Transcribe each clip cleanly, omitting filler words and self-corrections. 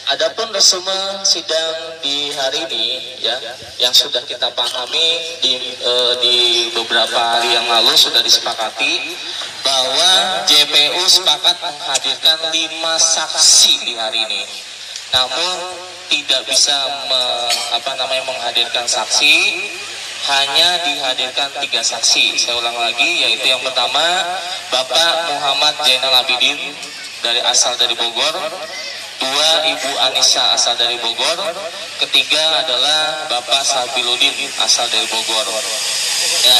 Adapun resume sidang di hari ini ya, yang sudah kita pahami di beberapa hari yang lalu sudah disepakati bahwa JPU sepakat menghadirkan 5 saksi di hari ini. Namun tidak bisa menghadirkan saksi, hanya dihadirkan 3 saksi. Saya ulang lagi, yaitu yang pertama Bapak Muhammad Zainal Abidin asal dari Bogor, 2 Ibu Anissa asal dari Bogor, ketiga adalah Bapak Sabiludin asal dari Bogor. Ya,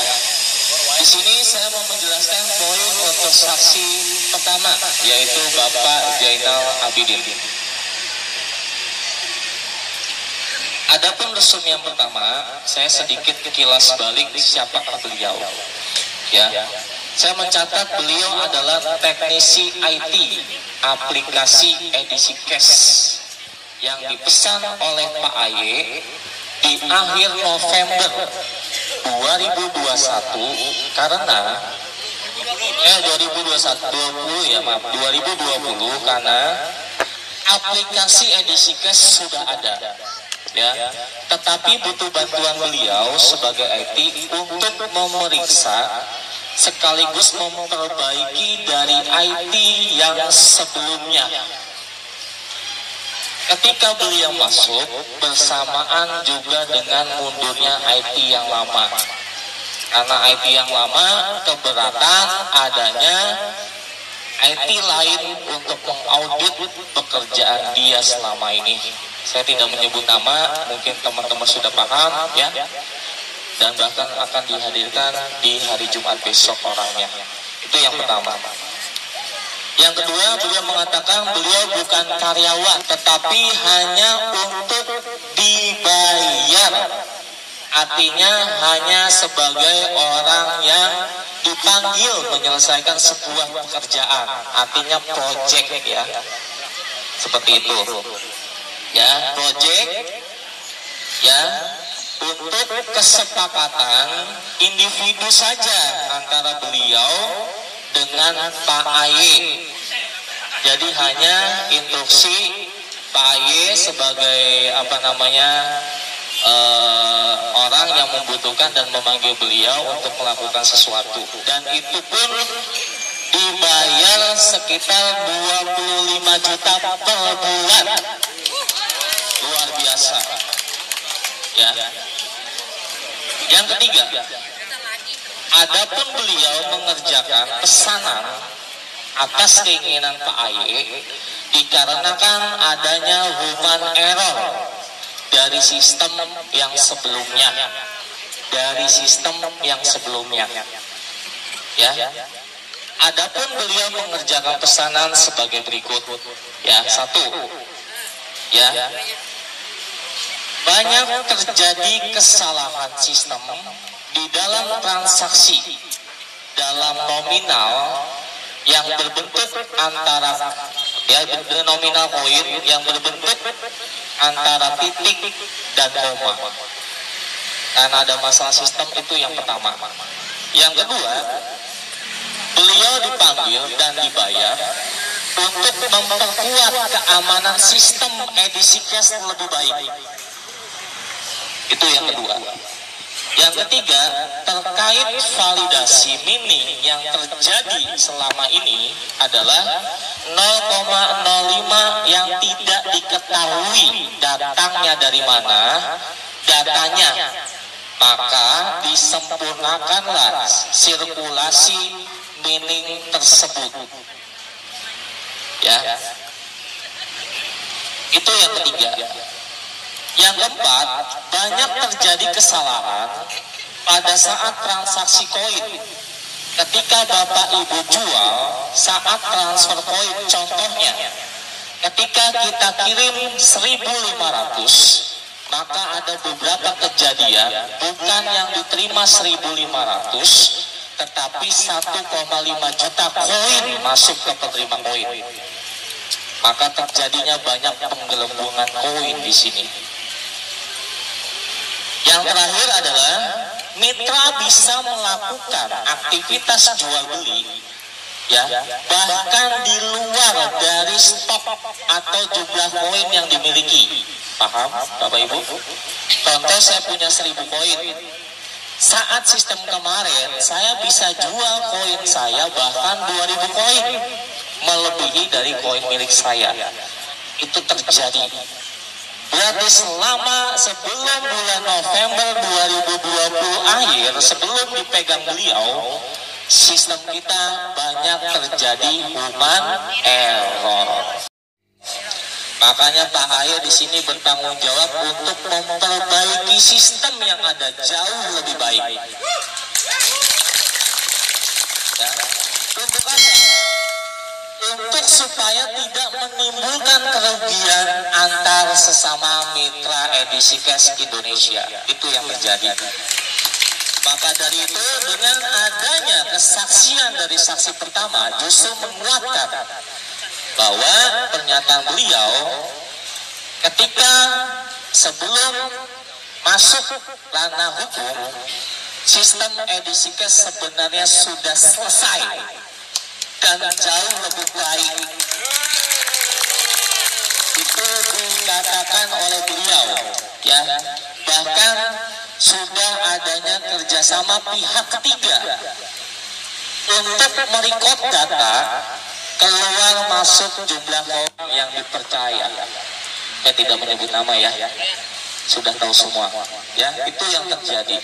di sini saya mau menjelaskan poin untuk saksi pertama, yaitu Bapak Zainal Abidin. Adapun resume yang pertama, saya sedikit kilas balik siapa beliau. Ya, saya mencatat beliau adalah teknisi IT aplikasi edisi cash yang dipesan oleh Pak Aye di akhir November 2021 karena 2020 karena aplikasi edisi cash sudah ada ya, tetapi butuh bantuan beliau sebagai IT untuk memeriksa sekaligus memperbaiki dari IT yang sebelumnya. Ketika beliau masuk bersamaan juga dengan mundurnya IT yang lama, karena IT yang lama keberatan adanya IT lain untuk mengaudit pekerjaan dia selama ini. Saya tidak menyebut nama, mungkin teman-teman sudah paham ya, dan bahkan akan dihadirkan di hari Jumat besok orangnya. Itu yang pertama. Yang kedua, beliau mengatakan beliau bukan karyawan, tetapi hanya untuk dibayar. Artinya hanya sebagai orang yang dipanggil menyelesaikan sebuah pekerjaan. Artinya project ya. Seperti itu. Ya, project ya, untuk kesepakatan individu saja antara beliau dengan Pak Aye. Jadi hanya instruksi Pak Aye sebagai orang yang membutuhkan dan memanggil beliau untuk melakukan sesuatu, dan itu pun dibayar sekitar 25 juta per bulan. Luar biasa ya. Yang ketiga, adapun beliau mengerjakan pesanan atas keinginan Pak Aye dikarenakan adanya human error dari sistem yang sebelumnya, ya. Adapun beliau mengerjakan pesanan sebagai berikut ya. 1 ya, banyak terjadi kesalahan sistem di dalam transaksi dalam nominal yang berbentuk antara nominal koin yang berbentuk antara titik dan koma. Karena ada masalah sistem, itu yang pertama. Yang kedua, beliau dipanggil dan dibayar untuk memperkuat keamanan sistem edisi cash lebih baik. Itu yang kedua. Yang ketiga, terkait validasi mining yang terjadi selama ini adalah 0,05 yang tidak diketahui datangnya dari mana datanya, maka disempurnakanlah sirkulasi mining tersebut ya. Itu yang ketiga. Yang keempat, banyak terjadi kesalahan pada saat transaksi koin. Ketika Bapak Ibu jual saat transfer koin, contohnya ketika kita kirim 1.500, maka ada beberapa kejadian bukan yang diterima 1.500, tetapi 1,5 juta koin masuk ke penerima koin. Maka terjadinya banyak penggelembungan koin di sini. Yang terakhir adalah mitra bisa melakukan aktivitas jual beli ya, bahkan di luar dari stok atau jumlah koin yang dimiliki. Paham Bapak Ibu? Contoh, saya punya 1000 koin. Saat sistem kemarin saya bisa jual koin saya bahkan 2000 koin, melebihi dari koin milik saya. Itu terjadi. Berarti sebelum bulan November 2020 akhir, sebelum dipegang beliau, sistem kita banyak terjadi human error. Makanya Pak Haye di sini bertanggung jawab untuk memperbaiki sistem yang ada jauh lebih baik. Ya. Untuk apa? Untuk supaya tidak menimbulkan kerugian antar sesama mitra edisi cash Indonesia. Itu yang terjadi. Maka dari itu, dengan adanya kesaksian dari saksi pertama justru menguatkan bahwa pernyataan beliau ketika sebelum masuk ranah hukum, sistem edisi cash sebenarnya sudah selesai dan jauh lebih baik. Itu dikatakan oleh beliau, ya. Bahkan sudah adanya kerjasama pihak ketiga untuk merekod data keluar masuk jumlah koin yang dipercaya. Saya tidak menyebut nama ya, sudah tahu semua. Ya, itu yang terjadi.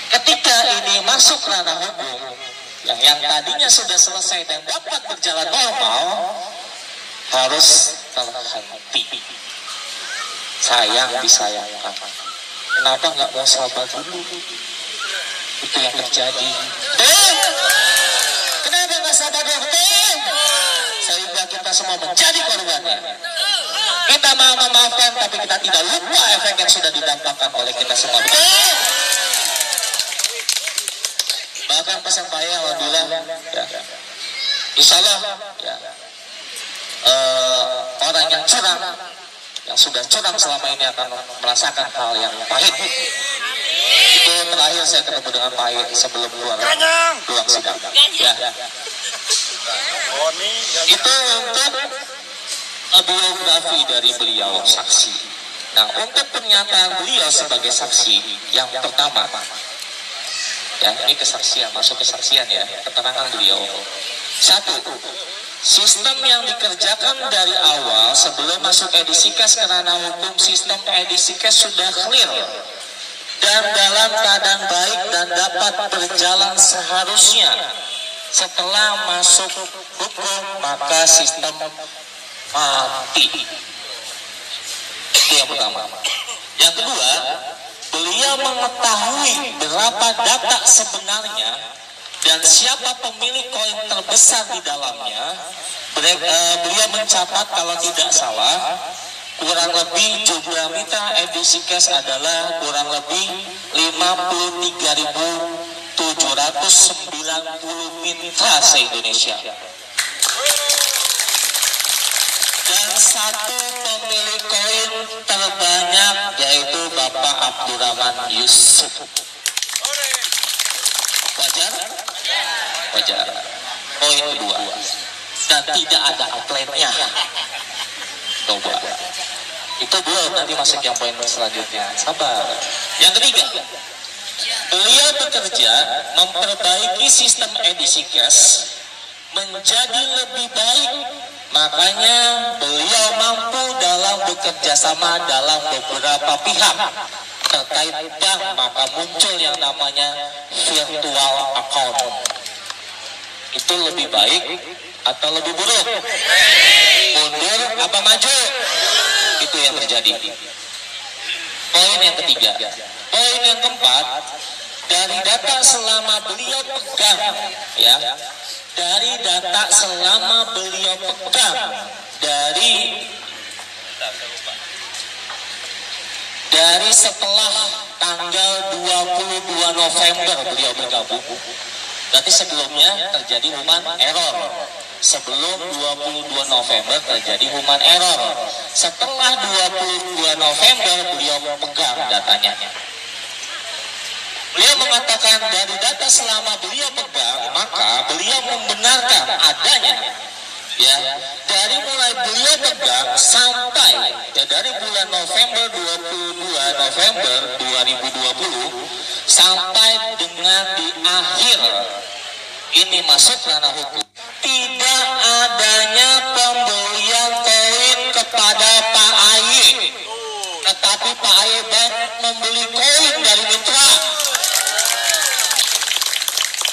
Ketika ini masuk ranah hukum, yang tadinya sudah selesai dan dapat berjalan normal, harus terhenti. Sayang disayangkan. Kenapa nggak mau sabar dulu? Itu yang terjadi. Kenapa nggak sabar dulu? Sehingga kita semua menjadi korbannya. Kita mau memaafkan, tapi kita tidak lupa efek yang sudah didampakkan oleh kita semua. Bahkan pesan saya, alhamdulillah, ya, insya Allah, ya, orang yang curang, yang sudah curang selama ini akan merasakan hal yang pahit. Itu terakhir saya ketemu dengan Pak Haye sebelum keluar ruang sidang. Ya. Itu untuk biografi dari beliau saksi. Nah, untuk pernyataan beliau sebagai saksi yang pertama, ya, ini kesaksian, masuk kesaksian ya, keterangan beliau. Satu, sistem yang dikerjakan dari awal sebelum masuk edisi cash ke ranah hukum, sistem edisi cash sudah clear dan dalam keadaan baik dan dapat berjalan seharusnya. Setelah masuk hukum, maka sistem mati. Itu yang pertama. Yang kedua, beliau mengetahui berapa data sebenarnya dan siapa pemilik koin terbesar di dalamnya. Beliau mencatat kalau tidak salah, kurang lebih jumlah mitra edisi cash adalah kurang lebih 53.790 mitra se-Indonesia. Dan satu pemilik koin terbanyak yaitu Bapak Abdurrahman Yusuf. Wajar? Wajar. Poin kedua, dan tidak ada outline-nya. Coba. Itu belum, nanti masuk yang poin selanjutnya. Sabar. Yang ketiga, beliau bekerja memperbaiki sistem edisi cash menjadi lebih baik. Makanya beliau mampu dalam bekerja sama dalam beberapa pihak terkait bank, maka muncul yang namanya virtual account. Itu lebih baik atau lebih buruk? Mundur apa maju? Itu yang terjadi. Poin yang ketiga. Poin yang keempat, dari data selama beliau pegang, ya, dari data selama beliau pegang dari setelah tanggal 22 November beliau bergabung. Berarti sebelumnya terjadi human error. Sebelum 22 November terjadi human error. Setelah 22 November beliau pegang datanya. Beliau mengatakan dari data selama beliau pegang, maka beliau membenarkan adanya, ya, dari mulai beliau pegang sampai ya dari bulan November 22 November 2020 sampai dengan di akhir ini masuk ranah hukum, tidak adanya pembelian koin kepada Pak Aye, tetapi Pak Aye baik membeli koin dari mitra.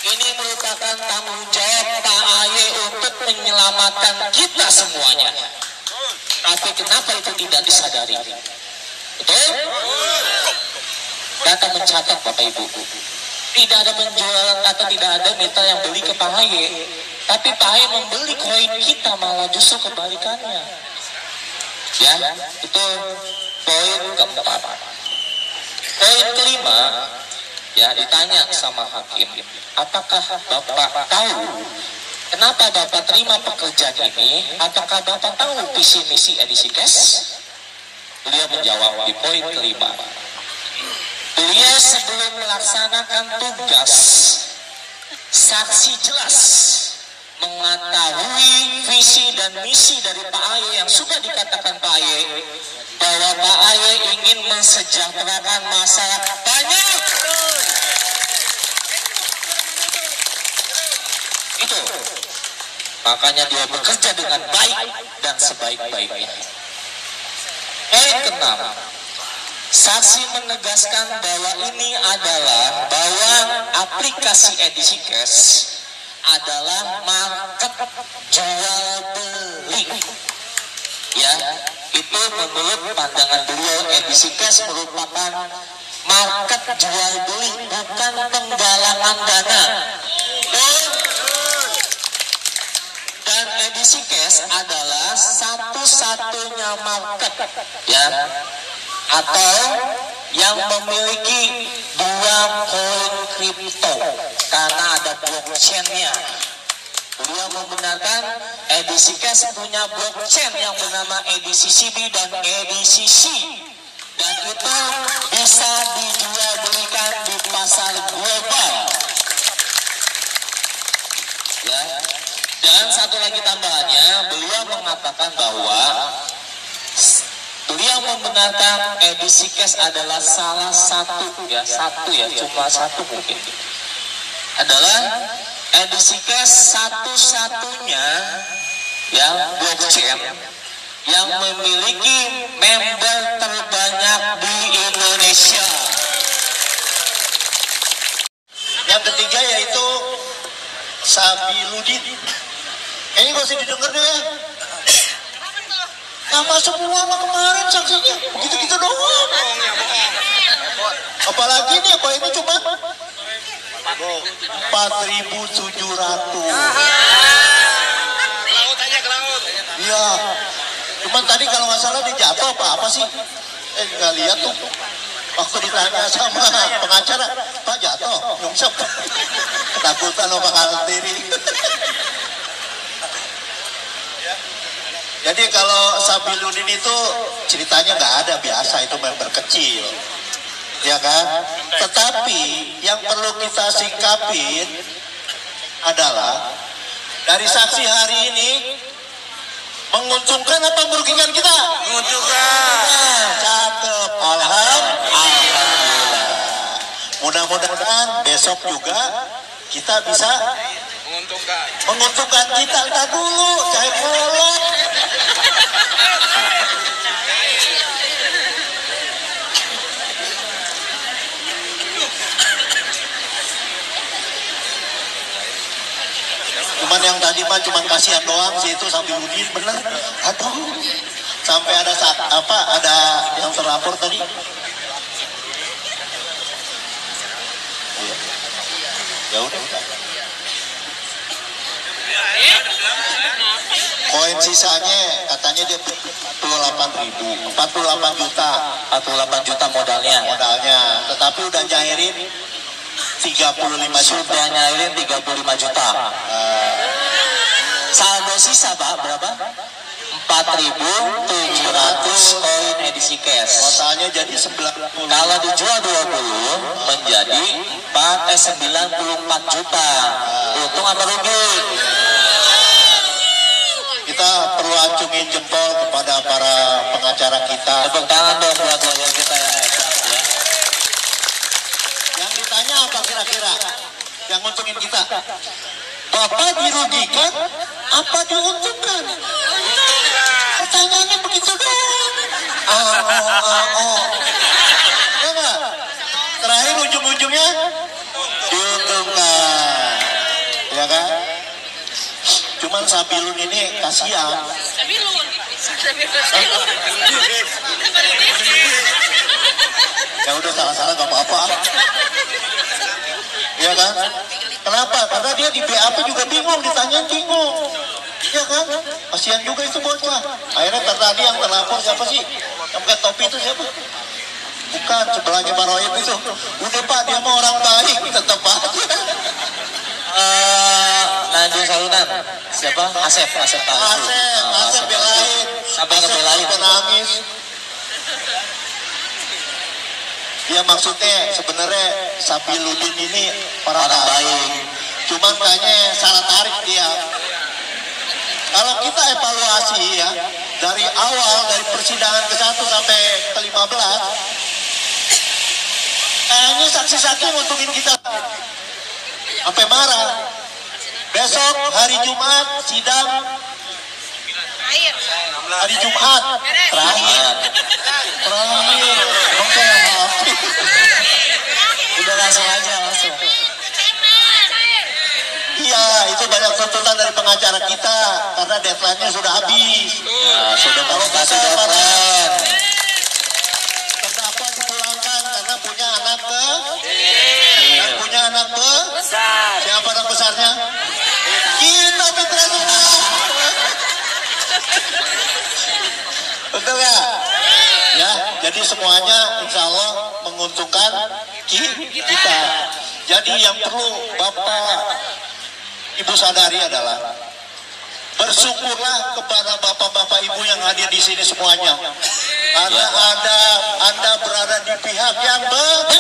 Ini merupakan tanggung jawab Pak Aye untuk menyelamatkan kita semuanya. Tapi kenapa itu tidak disadari? Betul? Data mencatat Bapak Ibu, tidak ada penjualan atau tidak ada mitra yang beli ke Pak Aye, tapi Pak Aye membeli koin kita, malah justru kebalikannya. Ya, itu poin keempat. Poin kelima, ya, ditanya sama hakim, apakah Bapak tahu kenapa Bapak terima pekerjaan ini? Apakah Bapak tahu visi misi edisi cash? Beliau menjawab di poin kelima, beliau sebelum melaksanakan tugas, saksi jelas mengetahui visi dan misi dari Pak Aye yang sudah dikatakan Pak Aye, bahwa Pak Aye ingin mensejahterakan masyarakat banyak. Itu makanya dia bekerja dengan baik dan sebaik-baiknya. Poin keenam, saksi menegaskan bahwa ini adalah bahwa aplikasi edisi cash adalah market jual beli. Ya, itu menurut pandangan beliau edisi cash merupakan market jual beli, bukan penggalangan dana. Dan edisi cash adalah satu-satunya market, ya, atau yang memiliki dua koin kripto karena ada blockchain-nya. Beliau membenarkan edisi cash punya blockchain yang bernama edisi CB dan edisi C, dan itu bisa dijual belikan di pasar global. Ya. Dan satu lagi tambahannya, beliau mengatakan bahwa beliau membenarkan edisi cash adalah salah satu, ya, cuma satu mungkin, adalah edisi cash satu-satunya yang blockchain yang memiliki member terbanyak di Indonesia. Yang ketiga yaitu Sabiludin. Ini gak usah didengar deh. Sama semua sama kemarin saksinya, begitu-gitu doang. Apalagi nih, apa ini cuma 4.700. Laut aja ke laut. Iya. Cuman tadi kalau nggak salah dia jatuh apa sih? Nggak lihat tuh. Waktu ditanya sama pengacara, Pak jatuh, nyungsep. Ketakutan lo bakal diri. Jadi kalau Sabiludin itu ceritanya nggak ada, biasa, itu member kecil, ya kan? Tetapi yang perlu kita singkapin adalah dari saksi hari ini menguntungkan apa merugikan kita? Menguntungkan. Cakep, alhamdulillah. Mudah-mudahan besok juga kita bisa menguntungkan kita. Kita dulu, cahaya kolot. Cuman yang tadi mah cuman kasihan doang sih itu Sabiludin, bener. Aduh, sampai ada ada yang terlapor tadi. Ya udah. Koin sisanya katanya dia 48 juta modalnya. Tetapi udah nyairin 35 sudah nyairin 35 juta. Saldo sisa Pak berapa? 4.700 koin edisi cash. Totalnya jadi 90. Kalau dijual 20 menjadi 94 juta. Untung apa rugi? Kita perlu acungin jempol kepada para pengacara kita. Tepuk tangan dong buat lawyer kita ya. Yang ditanya apa kira-kira? Yang nguntungin kita? Bapak dirugikan apa diuntungkan? Pertanyaannya begitu doang. Ya nggak? Terakhir ujung-ujungnya diuntungkan, ya kan? Cuman Sabilun ini kasihan. Ya udah salah-salah nggak apa-apa. Ya kan? Kenapa? Karena dia di BAP juga bingung, ditanyain bingung. Ya kan? Kasihan juga itu bocah. Akhirnya tadi yang terlapor siapa sih? Yang pakai topi itu siapa? Bukan, sebelahnya Pak Royep itu. Udah Pak, dia mau orang baik, tetap aja. Nanti salunan. Siapa? Asep belain. Sampai ngebelain. Nangis. Ya maksudnya sebenarnya Sabiludin ini orang baik. Cuman kayaknya salah tarik dia. Kalau kita evaluasi ya, dari awal, dari persidangan ke-1 sampai ke-15, kayaknya saksi-saksi nguntungin kita. Sampai marah. Besok hari Jumat sidang. Hari Jumat terakhir. Emang saya maafin. Udah langsung aja langsung. Iya, itu banyak tuntutan dari pengacara kita karena deadline-nya sudah habis. Nah, sudah Kalau kasih kata para deadline. terdakwa dipulangkan karena punya anak dan punya anak besar. Siapa anak besarnya? Kita mitra semua. Betul ya? Ya, jadi semuanya insya Allah menguntungkan kita. Jadi yang perlu Bapak Ibu sadari adalah bersyukurlah kepada bapak-bapak ibu yang hadir di sini semuanya. Karena Anda berada di pihak yang benar.